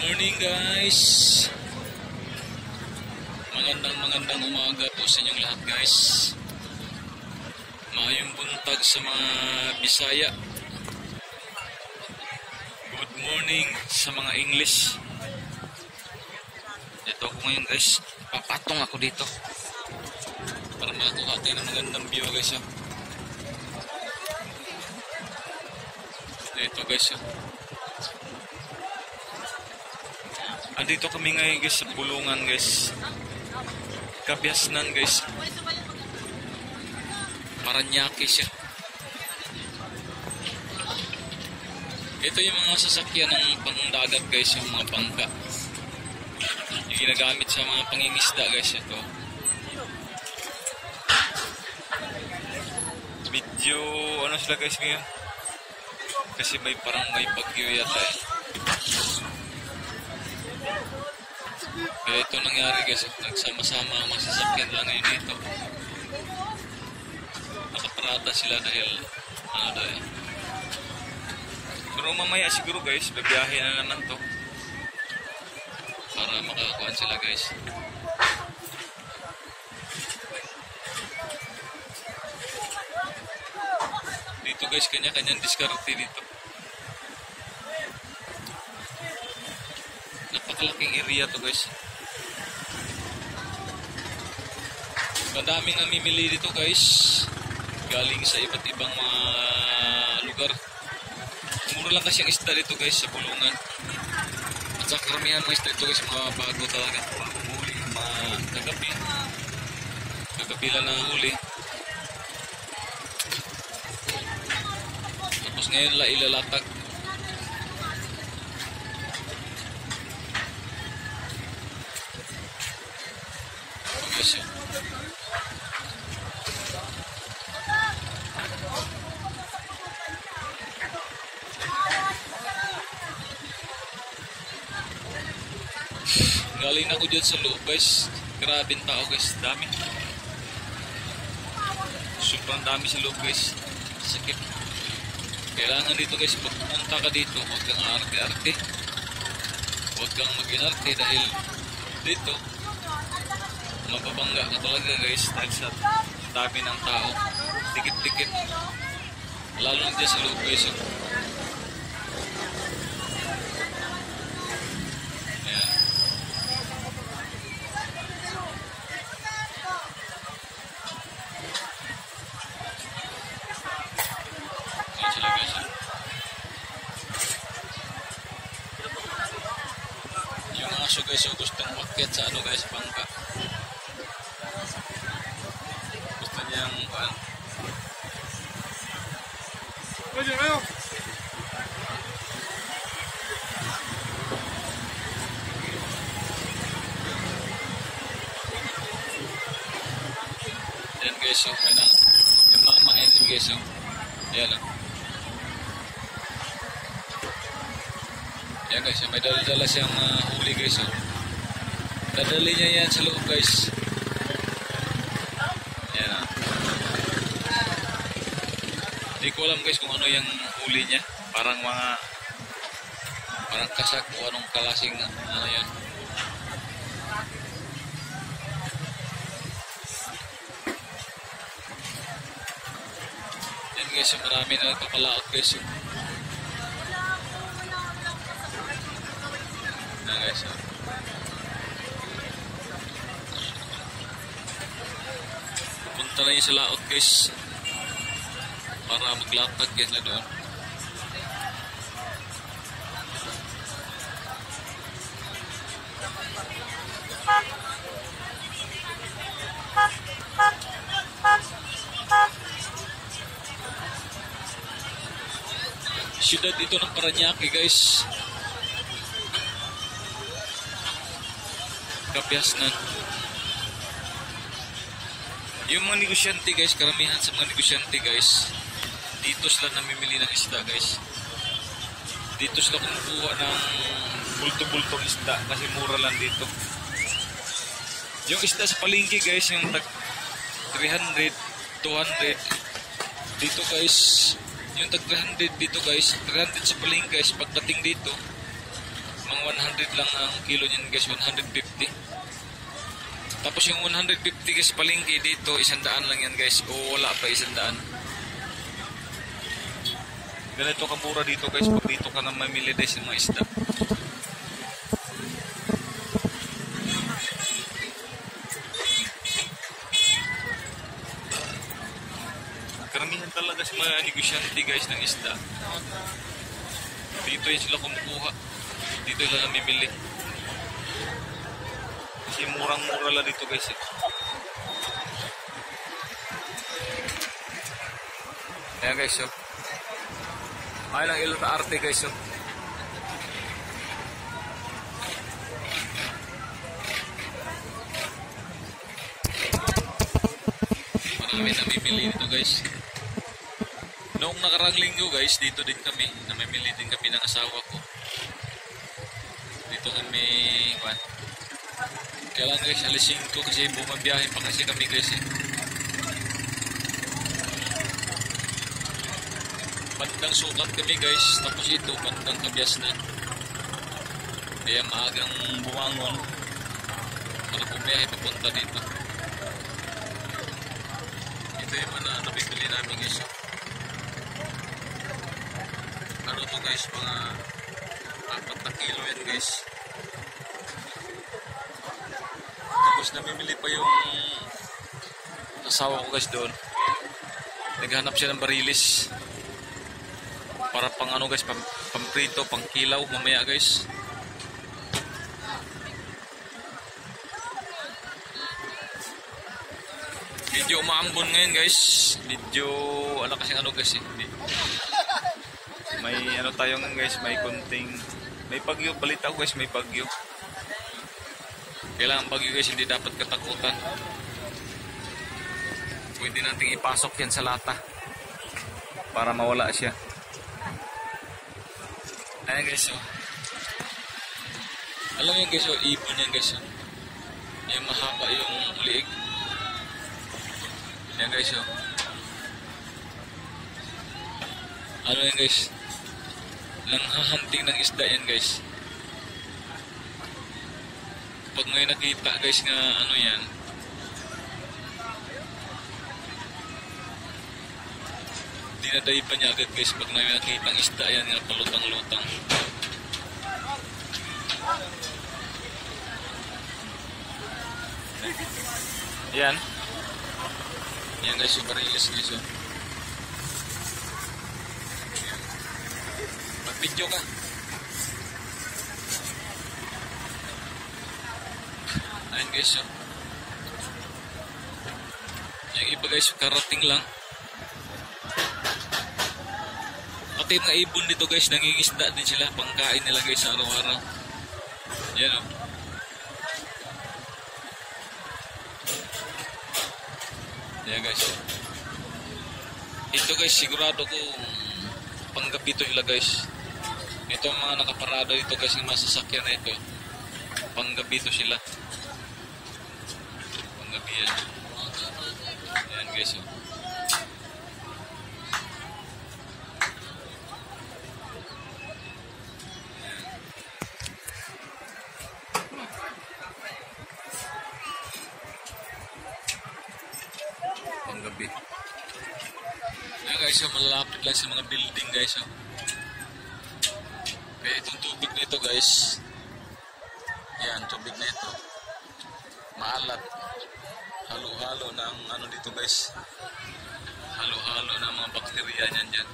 Morning guys. Magandang umaga po sa inyong lahat guys. Maayong buntag sa mga Bisaya. Good morning sa mga English. Ito ako ngayon guys. Papatong ako dito para makakuha tayo ng magandang view guys. Ito guys. Andito kami ngayon guys sa Bulungan guys. Kabiasnan guys. Paranaque siya. Ito yung mga sasakyan ng pangdagat guys, yung mga bangka. Yung ginagamit sa mga pangingisda guys ito. Video ano sila guys ngayon? Kasi may bagyo yata eh. Kaya ito nangyari guys, nagsama-sama ang mga sasakyan lang ngayon dito. Nakaparada sila dahil ano dahil. Pero mamaya siguro guys, babiyahe na naman to para makakuha sila guys. Dito guys, kanya-kanyang diskarte dito. Napakalaking area to guys. Madaming namimili dito guys. Galing sa iba't ibang mga lugar. Mura lang kasi ang isda dito guys sa Bulungan. At sa karamihan mga isda dito guys, mga bago talaga. Huli, mga kagabi. Kagabi lang na huli. Tapos ngayon lang ilalatag. Guys yun. Galing ako dyan sa loob guys. Grabing tao guys. Dami. Sobrang dami sa loob guys. Sakit. Kailangan dito guys, pag pumunta ka dito, huwag kang arte-arte. Huwag kang mag-inarte dahil dito mapabangga ka talaga guys dahil sa dami ng tao. Dikit-dikit. Lalo na dyan sa loob guys. Yung aso guys, gustong makyat sa ano guys, bangka. Gusto niyang yan guys, yung mamain din guys. Yan lang. Yan guys, may dala-dala siyang huli guys. Dadali niya yan sa loob guys. Yan ah. Hindi ko alam guys kung ano yung huli niya. Parang kasak o anong kalasing ano yan. Yan guys, marami na nagpapalaot guys. Na guys. Punta na yung sa laot guys para maglatag guys na doon. Siyudad ito ng Paranaque guys. Kabiasnan. Yung mga negosyante guys, karamihan sa mga negosyante guys, dito sila namimili ng isda guys. Dito sila kumukuha ng bulto-bultong isda kasi mura lang dito. Yung isda sa palengke guys, yung tag 300, 200 dito guys. Yung tag 300 dito guys, 300 sa palengke guys, pagdating dito mga 100 lang ang kilo niyan guys, 150. Tapos yung 150 guys palengke dito, 100 lang yan guys, o wala pa 100. Ganito kamura dito guys pag dito ka na mamili guys ng mga isda. Karamihan talaga sa mga negosyante guys ng isda. Dito yan sila kumukuha. Dito sila namimili. Kasi murang-mura lang dito guys eh. Ayan guys oh. Ay lang ilo ta arte guys oh. Marami namimili dito guys. Noong nakarang linggo guys, dito din kami, namimili din kami ng asawa ko. Dito kami, kailangan guys, alisin ko kasi bumabiyahe pa kasi kami guys eh. Bandang sukat kami guys, tapos ito, bandang kabyas na. Kaya maagang bumangon para bumiyahe papunta dito. Ito yung mga nabibili namin guys. Ano to guys, mga 4 na kilo yan guys. Tapos namimili pa yung asawa ko guys doon. Naghanap siya ng barilis para pang ano guys, pang prito, pang kilaw mamaya guys. Medyo umaambon ngayon guys. Medyo ano kasi ano guys eh. May ano tayo nga guys, may konting, may bagyo, balita ko guys, may bagyo. Kailangan bagyo guys, hindi dapat katakutan. Pwede nating ipasok yan sa lata para mawala siya. Ayan guys oh. Alam mo guys oh, ibon yan guys oh. Yung mahaba yung liig. Ayan guys oh. Ano yan guys, nanghahanting ng isda yan guys. Pag may nakita guys nga ano yan, dinadayo pa niya agad guys pag may nakita ang isda yan nga palutang-lutang. Yan. Yan guys yung barilis guys oh. Mag-video ka. Ayan guys oh. Yung iba guys karating lang. Pati mga ibon dito guys, nangingisda din sila, pangkain nila guys sa araw-araw. Yan o. Yan guys. Ito guys, sigurado ko panggabi ito sila guys. Ito ang mga nakaparado dito guys, yung masasakyan na ito. Panggabi ito sila. Panggabi yan. Yan guys o. Panggabi. Ayan guys, so malalapit lang sa mga building guys. So. Kaya itong tubig nito guys, yan, tubig nito maalat. Halo-halo ng ano dito guys, halo-halo ng mga bakterya yan dyan.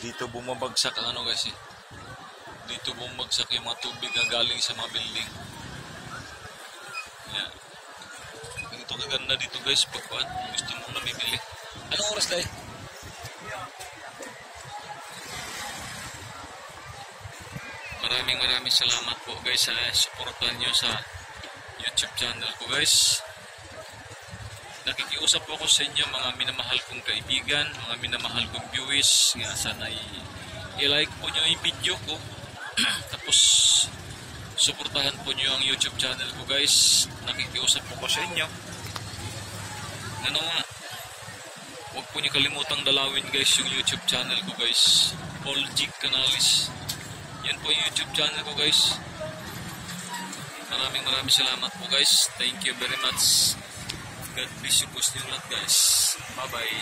Dito bumabagsak ang ano guys eh. Dito bumabagsak yung mga tubig na galing sa mga building. Yan. Ito kaganda dito guys, pagkuhan gusto mong namimili. Anong oras dahil? Maraming salamat po guys sa supportan nyo sa YouTube channel ko guys. Nakikiusap po ako sa inyo mga minamahal kong kaibigan, mga minamahal kong viewers, nga sana i-like po nyo yung video ko. Tapos suportahan po nyo ang YouTube channel ko guys. Nakikiusap po ko sa inyo. Ano nga, Huwag po niyo kalimutang dalawin guys yung YouTube channel ko guys. Paul G. Canalis. Yan po yung YouTube channel ko guys. Maraming salamat po guys. Thank you very much. God bless you po sa inyo lahat guys. Bye bye.